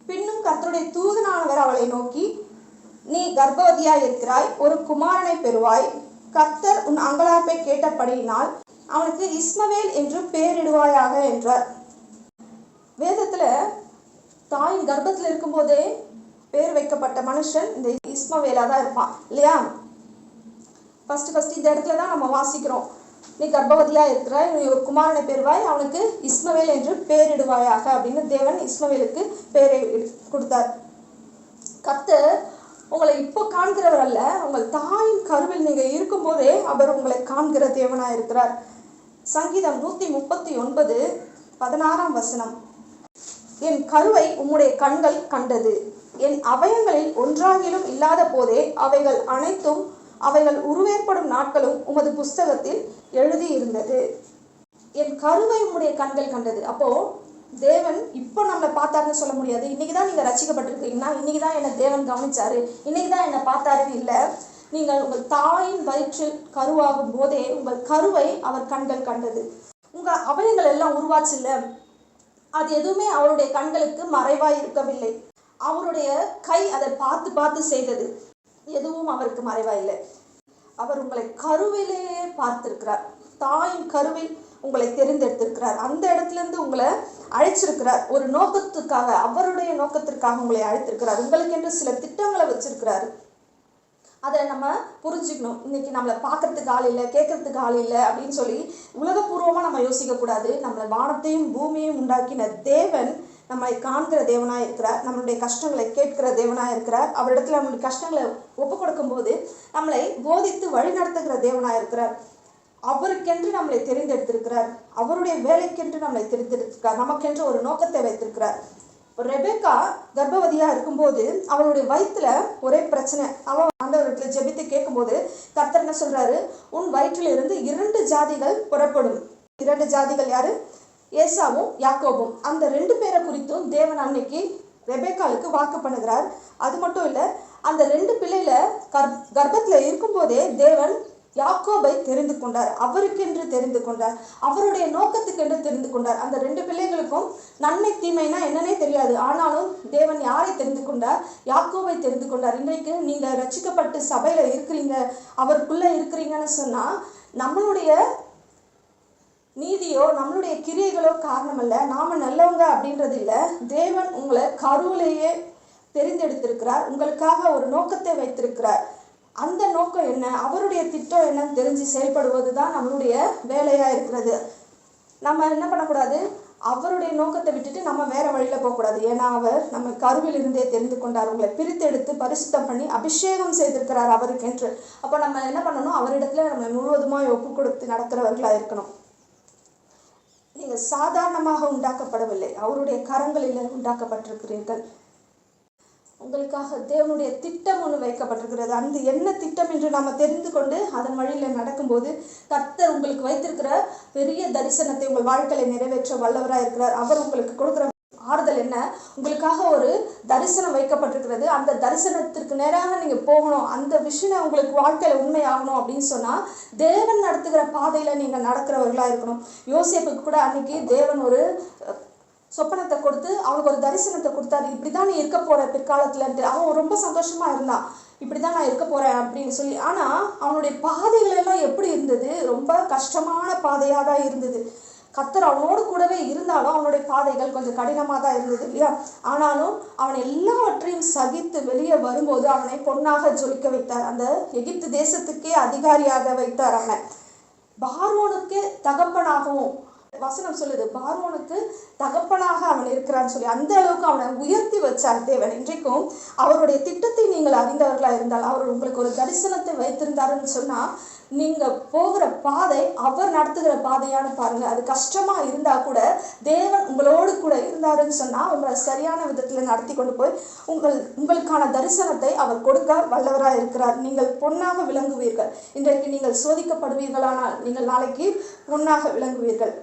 பின்னும் கர்த்தருடைய தூதனானவர் அவளை நோக்கி, நீ கர்ப்பவதியாய் இருக்கிறாய், ஒரு குமாரனை பெறுவாய். கர்த்தர் உன் அங்கலாய்ப்பை கேட்டபடியினால் அவனுக்கு இஸ்மவேல் என்று பெயரிடுவாயாக என்றார். வேதத்துல தாயின் கர்ப்பத்தில் இருக்கும்போதே பேர் வைக்கப்பட்ட மனுஷன் இந்த இஸ்மவேலா தான் இருப்பான் இல்லையா? ஃபர்ஸ்ட் இந்த இடத்துல தான் நம்ம வாசிக்கிறோம், நீ கர்ப்பவதியா இருக்கிறாய், நீ ஒரு குமாரனை பெறுவாய், அவனுக்கு இஸ்மவேல் என்று பெயரிடுவாயாக அப்படின்னு தேவன் இஸ்மவேலுக்கு பெயரை கொடுத்தார். கர்த்தர் உங்களை இப்போ காண்கிறவர் அல்ல, உங்கள் தாயின் கருவில் நீங்க இருக்கும் போதே அவர் உங்களை காண்கிற தேவனா இருக்கிறார். சங்கீதம் 139:16 என் கருவை உம்முடைய கண்கள் கண்டது, என் அவயங்களில் ஒன்றாகிலும் இல்லாத போதே அவைகள் அனைத்தும் அவைகள் உருவேற்படும் நாட்களும் உமது புஸ்தகத்தில் எழுதியிருந்தது. என் கருவை உம்முடைய கண்கள் கண்டது. அப்போ தேவன் இப்போ நம்மளை பார்த்தாருன்னு சொல்ல முடியாது. இன்னைக்குதான் நீங்க ரட்சிக்கப்பட்டிருக்கீங்கன்னா இன்னைக்குதான் என்னை தேவன் கவனிச்சாரு, இன்னைக்குதான் என்னை பார்த்தாருன்னு இல்லை. நீங்கள் உங்கள் தாயின் வயிற்றில் கருவாகும் போதே உங்கள் கருவை அவர் கண்கள் கண்டது. உங்க அவயங்கள் எல்லாம் உருவாச்சு இல்ல, அது எதுவுமே அவருடைய கண்களுக்கு மறைவாய் இருக்கவில்லை. அவருடைய கை அதை பார்த்து பார்த்து செய்தது, எதுவும் அவருக்கு மறைவாய் இல்லை. அவர் உங்களை கருவிலேயே பார்த்திருக்கிறார், தாயின் கருவில் உங்களை தெரிந்தெடுத்திருக்கிறார், அந்த இடத்துல இருந்து உங்களை அழைச்சிருக்கிறார். ஒரு நோக்கத்துக்காக, அவருடைய நோக்கத்திற்காக உங்களை அழைத்திருக்கிறார். உங்களுக்கு என்று சில திட்டங்களை வச்சிருக்கிறாரு. அதை நம்ம புரிஞ்சுக்கணும். இன்னைக்கு நம்மளை பார்க்கறதுக்கு ஆள் இல்லை, கேட்கறதுக்கு ஆள் இல்லை அப்படின்னு சொல்லி உலகபூர்வமாக நம்ம யோசிக்கக்கூடாது. நம்மளை வானத்தையும் பூமியையும் உண்டாக்கின தேவன் நம்மளை காண்கிற தேவனாக இருக்கிறார், நம்மளுடைய கஷ்டங்களை கேட்கிற தேவனாக இருக்கிறார். அவரிடத்துல நம்மளுடைய கஷ்டங்களை ஒப்பு கொடுக்கும் போது நம்மளை போதித்து வழி நடத்துகிற தேவனாக இருக்கிறார். அவருக்கென்று நம்மளை தெரிந்தெடுத்திருக்கிறார், அவருடைய வேலைக்கென்று நம்மளை தெரிந்தெடுத்திருக்கிறார், நமக்கென்று ஒரு நோக்கத்தை வைத்திருக்கிறார். ரெபேக்கா கர்ப்பவதியா இருக்கும்போது அவளுடைய வயிற்றுல ஒரே பிரச்சனை. அவன் ஆண்டவரிடத்துல ஜெபித்து கேட்கும்போது கர்த்தர் என்ன சொல்றாரு, உன் வயிற்றில் இருந்து 2 ஜாதிகள் புறப்படும். 2 ஜாதிகள் யாரு? ஏசாவும் யாக்கோபும். அந்த 2 பேரை குறித்தும் தேவன் அன்னைக்கு ரெபேக்காளுக்கு வாக்கு பண்ணுகிறார். அது மட்டும் இல்லை, அந்த 2 பிள்ளைல கர்ப்பத்துல இருக்கும்போதே தேவன் யாக்கோபை தெரிந்து கொண்டார், அவருக்கென்று தெரிந்து கொண்டார், அவருடைய நோக்கத்துக்கென்று தெரிந்து கொண்டார். அந்த 2 பிள்ளைகளுக்கும் நன்மை தீமைனா என்னன்னே தெரியாது, ஆனாலும் தேவன் யாரை தெரிந்து கொண்டார்? யாக்கோபை தெரிந்து கொண்டார். இன்றைக்கு நீங்க ரட்சிக்கப்பட்டு சபையில இருக்கிறீங்க, அவருக்குள்ள இருக்கிறீங்கன்னு சொன்னா நம்மளுடைய நீதியோ நம்மளுடைய கிரியைகளோ காரணம் அல்ல, நாம நல்லவங்க அப்படின்றது இல்லை. தேவன் உங்களை கருவிலேயே தெரிந்தெடுத்திருக்கிறார், உங்களுக்காக ஒரு நோக்கத்தை வைத்திருக்கிறார். அந்த நோக்கம் என்ன, அவருடைய திட்டம் என்னன்னு தெரிஞ்சு செயல்படுவது தான் நம்மளுடைய வேலையா இருக்கிறது. நம்ம என்ன பண்ணக்கூடாது, அவருடைய நோக்கத்தை விட்டுட்டு நம்ம வேற வழியில போகக்கூடாது. ஏன்னா அவர் நம்ம கருவில் இருந்தே தெரிந்து கொண்டார், உங்களை பிரித்தெடுத்து பரிசுத்தம் பண்ணி அபிஷேகம் செய்திருக்கிறார் அவருக்கென்று. அப்போ நம்ம என்ன பண்ணணும், அவரிடத்துல நம்ம முழுவதுமாக ஒப்பு கொடுத்து நடக்கிறவர்களா இருக்கணும். நீங்க சாதாரணமாக உண்டாக்கப்படவில்லை, அவருடைய கரங்களில் உண்டாக்கப்பட்டிருக்கிறீர்கள். உங்களுக்காக தேவனுடைய திட்டம் ஒன்று வைக்கப்பட்டிருக்கிறது. அந்த என்ன திட்டம் என்று நாம தெரிந்து கொண்டு அதன் வழியில நடக்கும்போது கர்த்தர் உங்களுக்கு வைத்திருக்கிற பெரிய தரிசனத்தை உங்கள் வாழ்க்கையில நிறைவேற்ற வல்லவராக இருக்கிறார். அவர் உங்களுக்கு கொடுக்கிற ஆறுதல் என்ன, உங்களுக்காக ஒரு தரிசனம் வைக்கப்பட்டிருக்கிறது, அந்த தரிசனத்திற்கு நேராக நீங்க போகணும், அந்த விஷயம் உங்களுக்கு வாழ்க்கையில உண்மையாகணும் அப்படின்னு சொன்னா தேவன் நடத்துகிற பாதையில நீங்க நடக்கிறவர்களா இருக்கணும். யோசேப்புக்கு கூட அன்னைக்கு தேவன் ஒரு சொப்பனத்தை கொடுத்து அவனுக்கு ஒரு தரிசனத்தை கொடுத்தாரு, இப்படிதான் நீ இருக்க போற பிற்காலத்துலன்ட்டு. அவன் ரொம்ப சந்தோஷமா இருந்தான், இப்படிதான் நான் இருக்க போறேன் அப்படின்னு சொல்லி. ஆனா அவனுடைய பாதைகள் எல்லாம் எப்படி இருந்தது, ரொம்ப கஷ்டமான பாதையா தான் இருந்தது. கர்த்தர் அவனோடு கூடவே இருந்தாலும் அவனுடைய பாதைகள் கொஞ்சம் கடினமாக தான் இருந்தது இல்லையா? ஆனாலும் அவன் எல்லாவற்றையும் சகித்து வெளியே வரும்போது அவனை பொன்னாக ஜொலிக்க வைத்தார். அந்த எகிப்து தேசத்துக்கே அதிகாரியாக வைத்தார். அவனை பார்வோனுக்கு தகப்பனாகவும் வசனம் சொல்லுது, பார்வோனுக்கு தகப்பனாக அவன் இருக்கிறான்னு சொல்லி அந்த அளவுக்கு அவனை உயர்த்தி வச்சார் தேவன். இன்றைக்கும் அவருடைய திட்டத்தை நீங்கள் அறிந்தவர்களா இருந்தால், அவர் உங்களுக்கு ஒரு தரிசனத்தை வைத்திருந்தாருன்னு சொன்னா நீங்க போகிற பாதை அவர் நடத்துகிற பாதையான்னு பாருங்க. அது கஷ்டமா இருந்தா கூட தேவன் உங்களோடு கூட இருந்தாருன்னு சொன்னா உங்களை சரியான விதத்துல நடத்தி கொண்டு போய் உங்களுக்கான தரிசனத்தை அவர் கொடுக்க வல்லவராக இருக்கிறார். நீங்கள் பொன்னாக விளங்குவீர்கள். இன்றைக்கு நீங்கள் சோதிக்கப்படுவீர்களானால் நீங்கள் நாளைக்கு பொன்னாக விளங்குவீர்கள்.